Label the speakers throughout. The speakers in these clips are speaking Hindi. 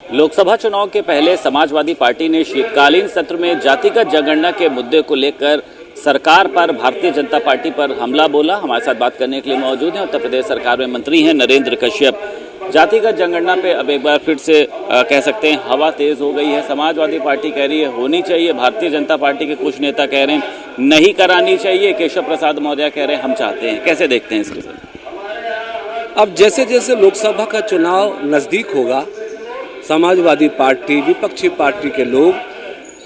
Speaker 1: लोकसभा चुनाव के पहले समाजवादी पार्टी ने शीतकालीन सत्र में जातिगत जनगणना के मुद्दे को लेकर सरकार पर, भारतीय जनता पार्टी पर हमला बोला। हमारे साथ बात करने के लिए मौजूद हैं उत्तर प्रदेश सरकार में मंत्री हैं नरेंद्र कश्यप। जातिगत जनगणना पे अब एक बार फिर से कह सकते हैं हवा तेज हो गई है। समाजवादी पार्टी कह रही है होनी चाहिए, भारतीय जनता पार्टी के कुछ नेता कह रहे हैं नहीं करानी चाहिए, केशव प्रसाद मौर्य कह रहे हैं हम चाहते हैं। कैसे देखते हैं इसके साथ?
Speaker 2: अब जैसे जैसे लोकसभा का चुनाव नज़दीक होगा, समाजवादी पार्टी, विपक्षी पार्टी के लोग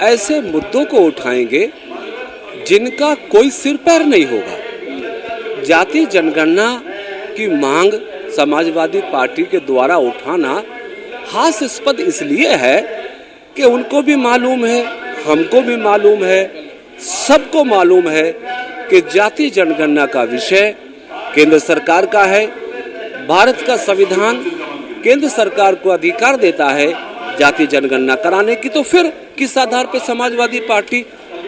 Speaker 2: ऐसे मुद्दों को उठाएंगे जिनका कोई सिर पैर नहीं होगा। जाति जनगणना की मांग समाजवादी पार्टी के द्वारा उठाना हास्यास्पद इसलिए है कि उनको भी मालूम है, हमको भी मालूम है, सबको मालूम है कि जाति जनगणना का विषय केंद्र सरकार का है। भारत का संविधान केंद्र सरकार को अधिकार देता है जाति जनगणना कराने की, तो फिर किस आधार पर समाजवादी पार्टी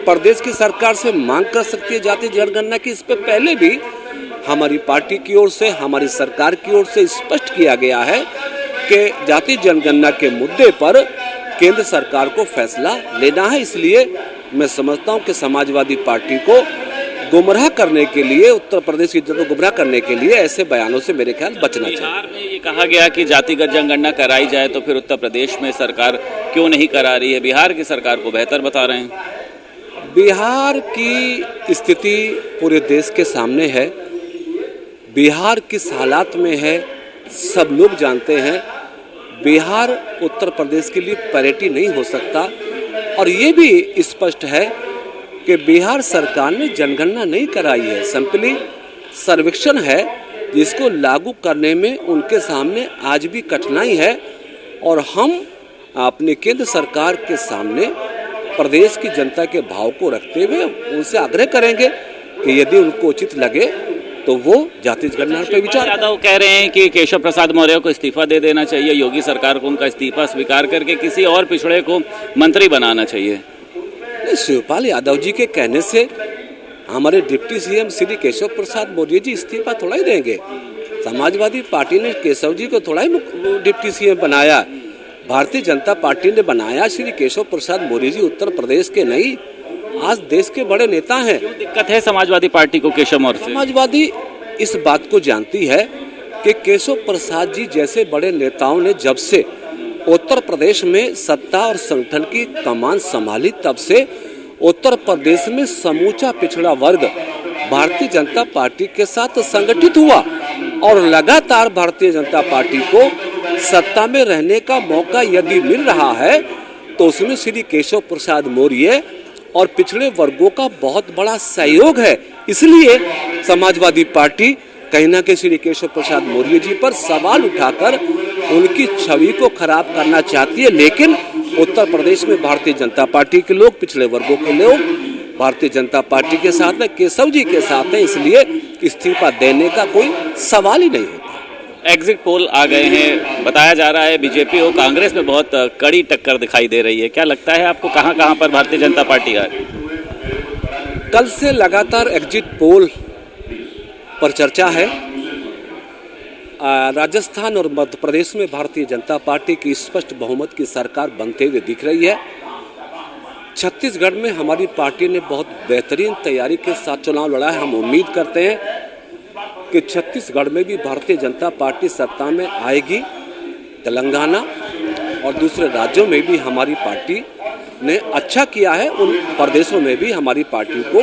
Speaker 2: प्रदेश की सरकार से मांग कर सकती है जाति जनगणना की? इस पे पहले भी हमारी पार्टी की ओर से, हमारी सरकार की ओर से स्पष्ट किया गया है कि जाति जनगणना के मुद्दे पर केंद्र सरकार को फैसला लेना है। इसलिए मैं समझता हूं कि समाजवादी पार्टी को गुमराह करने के लिए, उत्तर प्रदेश की जनता को गुमराह करने के लिए ऐसे बयानों से मेरे ख्याल बचना चाहिए।
Speaker 1: बिहार में ये कहा गया कि जातिगत जनगणना कराई जाए, तो फिर उत्तर प्रदेश में सरकार क्यों नहीं करा रही है? बिहार की सरकार को बेहतर बता रहे हैं।
Speaker 2: बिहार की स्थिति पूरे देश के सामने है। बिहार किस हालात में है सब लोग जानते हैं। बिहार उत्तर प्रदेश के लिए पैरिटी नहीं हो सकता, और ये भी स्पष्ट है कि बिहार सरकार ने जनगणना नहीं कराई है, सिंपली सर्वेक्षण है जिसको लागू करने में उनके सामने आज भी कठिनाई है। और हम अपने केंद्र सरकार के सामने प्रदेश की जनता के भाव को रखते हुए उनसे आग्रह करेंगे कि यदि उनको उचित लगे तो वो जाति जनगणना पर विचार।
Speaker 1: यादव कह रहे हैं कि केशव प्रसाद मौर्य को इस्तीफा दे देना चाहिए, योगी सरकार को उनका इस्तीफा स्वीकार करके किसी और पिछड़े को मंत्री बनाना चाहिए।
Speaker 2: शिवपाल यादव जी के कहने से हमारे डिप्टी सीएम श्री केशव प्रसाद मौर्य जी इस्तीफा थोड़ा ही देंगे। समाजवादी पार्टी ने केशव जी को थोड़ा ही डिप्टी सीएम बनाया, भारतीय जनता पार्टी ने बनाया श्री केशव प्रसाद मौर्य जी उत्तर प्रदेश के नहीं, आज देश के बड़े नेता हैं।
Speaker 1: क्यों दिक्कत है समाजवादी पार्टी को केशव मौर्य से?
Speaker 2: समाजवादी इस बात को जानती है कि केशव प्रसाद जी जैसे बड़े नेताओं ने जब से उत्तर प्रदेश में सत्ता और संगठन की कमान संभाली, तब से उत्तर प्रदेश में समूचा पिछड़ा वर्ग भारतीय जनता पार्टी के साथ संगठित हुआ, और लगातार भारतीय जनता पार्टी को सत्ता में रहने का मौका यदि मिल रहा है तो उसमें श्री केशव प्रसाद मौर्य और पिछड़े वर्गों का बहुत बड़ा सहयोग है। इसलिए समाजवादी पार्टी कहीं ना कहीं श्री केशव प्रसाद मौर्य जी पर सवाल उठाकर उनकी छवि को खराब करना चाहती है। लेकिन उत्तर प्रदेश में भारतीय जनता पार्टी के लोग, पिछड़े वर्गों के लोग भारतीय जनता पार्टी के साथ है, केशव जी के साथ है, इसलिए इस्तीफा देने का कोई सवाल ही नहीं होता।
Speaker 1: एग्जिट पोल आ गए हैं, बताया जा रहा है बीजेपी और कांग्रेस में बहुत कड़ी टक्कर दिखाई दे रही है। क्या लगता है आपको कहां पर भारतीय जनता पार्टी आ रही है?
Speaker 2: कल से लगातार एग्जिट पोल पर चर्चा है। राजस्थान और मध्य प्रदेश में भारतीय जनता पार्टी की स्पष्ट बहुमत की सरकार बनते हुए दिख रही है। छत्तीसगढ़ में हमारी पार्टी ने बहुत बेहतरीन तैयारी के साथ चुनाव लड़ा है। हम उम्मीद करते हैं कि छत्तीसगढ़ में भी भारतीय जनता पार्टी सत्ता में आएगी। तेलंगाना और दूसरे राज्यों में भी हमारी पार्टी ने अच्छा किया है, उन प्रदेशों में भी हमारी पार्टी को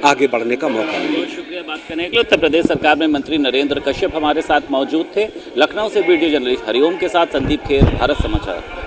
Speaker 2: आगे बढ़ने का मौका मिला।
Speaker 1: बहुत शुक्रिया बात करने के लिए। उत्तर प्रदेश सरकार में मंत्री नरेंद्र कश्यप हमारे साथ मौजूद थे। लखनऊ से वीडियो जर्नलिस्ट हरिओम के साथ संदीप खेर, भारत समाचार।